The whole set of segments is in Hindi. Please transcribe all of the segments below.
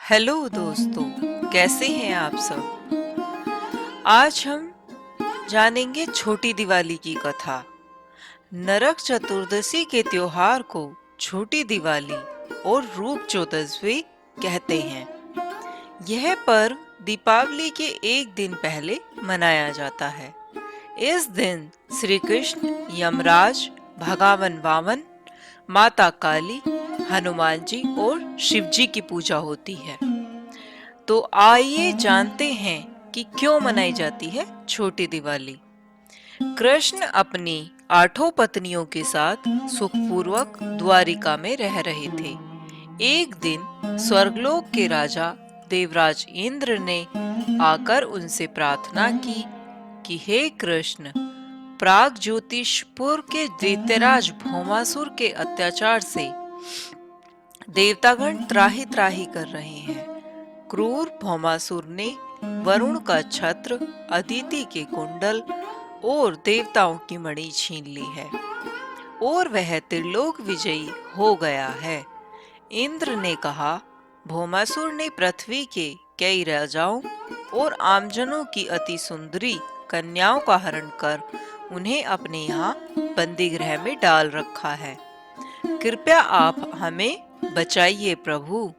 हेलो दोस्तों, कैसे हैं आप सब। आज हम जानेंगे छोटी दिवाली की कथा। नरक चतुर्दशी के त्योहार को छोटी दिवाली और रूप चौदसवीं कहते हैं। यह पर्व दीपावली के एक दिन पहले मनाया जाता है। इस दिन श्री कृष्ण, यमराज, भगवान वामन, माता काली, हनुमान जी और शिव जी की पूजा होती है। तो आइए जानते हैं कि क्यों मनाई जाती है छोटी दिवाली। कृष्ण अपनी 8 पत्नियों के साथ सुखपूर्वक द्वारिका में रह रहे थे। एक दिन स्वर्गलोक के राजा देवराज इंद्र ने आकर उनसे प्रार्थना की कि हे कृष्ण, प्राग ज्योतिषपुर के दैत्यराज भौमासुर के अत्याचार से देवतागण त्राहि त्राहि कर रहे हैं। क्रूर भौमासुर ने वरुण का छत्र, अदिति के कुंडल और देवताओं की मणि छीन ली है और वह त्रिलोक विजयी हो गया है। इंद्र ने कहा, भौमासुर ने पृथ्वी के कई राजाओं और आमजनों की अति सुंदरी कन्याओं का हरण कर उन्हें अपने यहाँ बंदी गृह में डाल रखा है। कृपया आप हमें बचाइए प्रभु।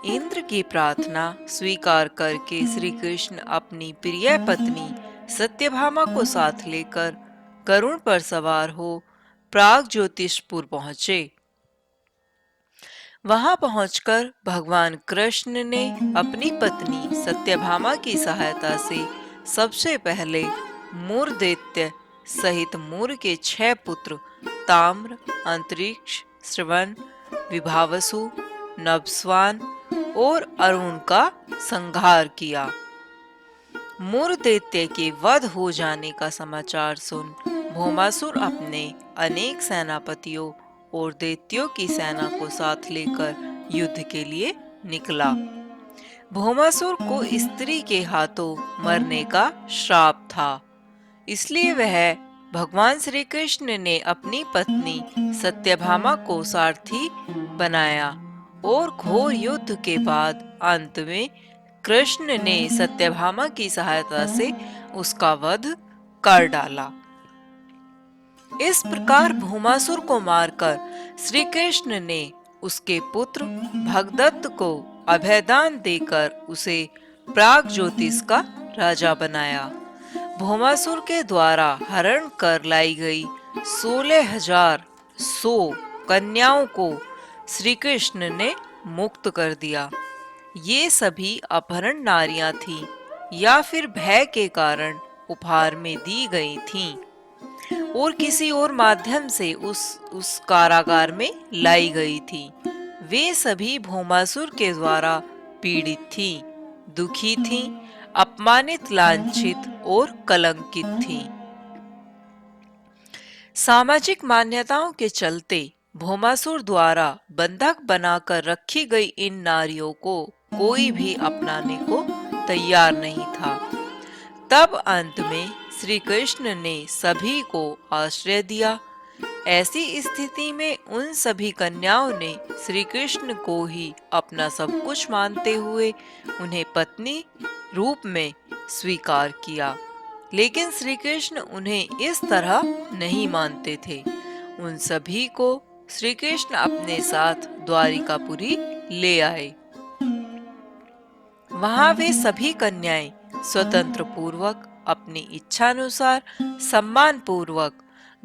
इंद्र की प्रार्थना स्वीकार करके श्री कृष्ण अपनी प्रिय पत्नी सत्यभामा को साथ लेकर गरुड़ पर सवार हो प्राग ज्योतिषपुर पहुंचे। वहां पहुंचकर भगवान कृष्ण ने अपनी पत्नी सत्यभामा की सहायता से सबसे पहले मूर दैत्य सहित मूर के 6 पुत्र ताम्र, अंतरिक्ष, श्रवण, विभावसु, नभस्वान और अरुण का संहार किया। मूर दैत्य के वध हो जाने का समाचार सुन भौमासुर अपने अनेक सेनापतियों और दैत्यों की सेना को साथ लेकर युद्ध के लिए निकला। भौमासुर को स्त्री के हाथों मरने का श्राप था, इसलिए वह भगवान श्री कृष्ण ने अपनी पत्नी सत्यभामा को सारथी बनाया और घोर युद्ध के बाद अंत में कृष्ण ने सत्यभामा की सहायता से उसका वध कर डाला। इस प्रकार भौमासुर को मारकर श्री कृष्ण ने उसके पुत्र भगदत्त को अभयदान देकर उसे प्राग ज्योतिष का राजा बनाया। भौमासुर के द्वारा हरण कर लाई गई 16,100 कन्याओं को श्री कृष्ण ने मुक्त कर दिया। ये सभी अपहरण नारियां थीं या फिर भय के कारण उपहार में दी गई थीं और किसी और माध्यम से उस कारागार में लाई गई थीं। वे सभी भौमासुर के द्वारा पीड़ित थीं, दुखी थीं, अपमानित, लांछित और कलंकित थीं। सामाजिक मान्यताओं के चलते भौमासुर द्वारा बंधक बनाकर रखी गई इन नारियों को कोई भी अपनाने को तैयार नहीं था। तब अंत में श्री कृष्ण ने सभी को आश्रय दिया। ऐसी स्थिति में उन सभी कन्याओं ने श्री कृष्ण को ही अपना सब कुछ मानते हुए उन्हें पत्नी रूप में स्वीकार किया। लेकिन श्री कृष्ण उन्हें इस तरह नहीं मानते थे। उन सभी को श्री कृष्ण अपने साथ द्वारिकापुरी ले आए। वहां वे सभी कन्याएं स्वतंत्र पूर्वक अपनी इच्छानुसार सम्मान पूर्वक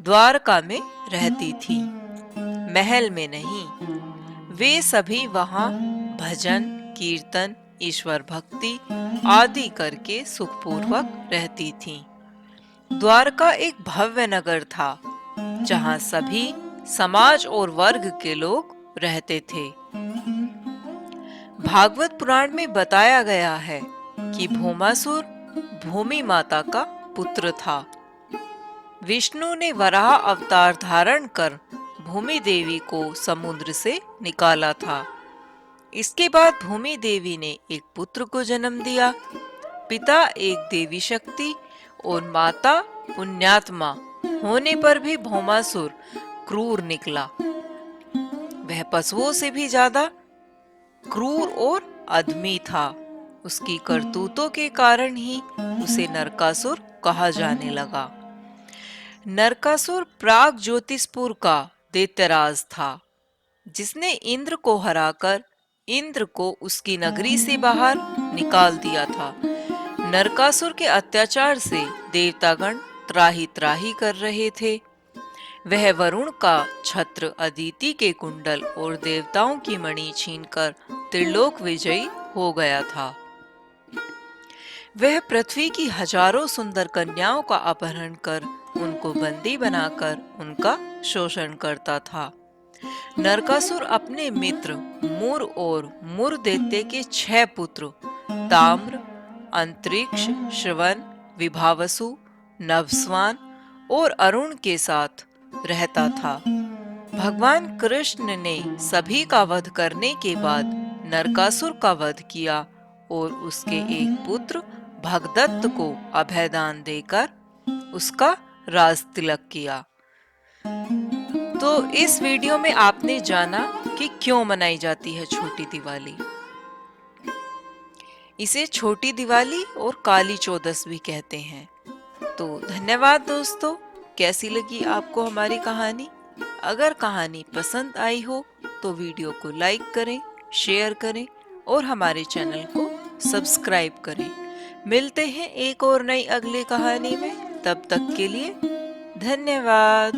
द्वारका में रहती थीं, महल में नहीं। वे सभी वहां भजन, कीर्तन, ईश्वर भक्ति आदि करके सुखपूर्वक रहती थीं। द्वारका एक भव्य नगर था जहां सभी समाज और वर्ग के लोग रहते थे। भागवत पुराण में बताया गया है कि भौमासुर भूमि माता का पुत्र था। विष्णु ने वराह अवतार धारण कर भूमि देवी को समुद्र से निकाला था। इसके बाद भूमि देवी ने एक पुत्र को जन्म दिया। पिता एक देवी शक्ति और माता पुण्यात्मा होने पर भी भौमासुर क्रूर निकला। वह पशुओं से भी ज्यादा क्रूर और अधमी था। उसकी करतूतों के कारण ही उसे नरकासुर कहा जाने लगा। नरकासुर प्राग ज्योतिषपुर का दैत्यराज था, जिसने इंद्र को हराकर इंद्र को उसकी नगरी से बाहर निकाल दिया था। नरकासुर के अत्याचार से देवतागण त्राही त्राही कर रहे थे। वह वरुण का छत्र अदिति के कुंडल और देवताओं की मणि छीनकर त्रिलोक विजयी हो गया था। वह पृथ्वी की हजारों सुंदर कन्याओं का अपहरण कर उनको बंदी बनाकर उनका शोषण करता था। नरकासुर अपने मित्र मुर और मुर दैत्य के 6 पुत्र ताम्र, अंतरिक्ष, श्रवण, विभावसु, नभस्वान और अरुण के साथ रहता था। भगवान कृष्ण ने सभी का वध करने के बाद नरकासुर का वध किया और उसके एक पुत्र भगदत्त को अभयदान देकर उसका राज तिलक किया। तो इस वीडियो में आपने जाना कि क्यों मनाई जाती है छोटी दिवाली। इसे छोटी दिवाली और काली चौदस भी कहते हैं। तो धन्यवाद दोस्तों। कैसी लगी आपको हमारी कहानी? अगर कहानी पसंद आई हो तो वीडियो को लाइक करें, शेयर करें और हमारे चैनल को सब्सक्राइब करें। मिलते हैं एक और नई अगली कहानी में। तब तक के लिए धन्यवाद।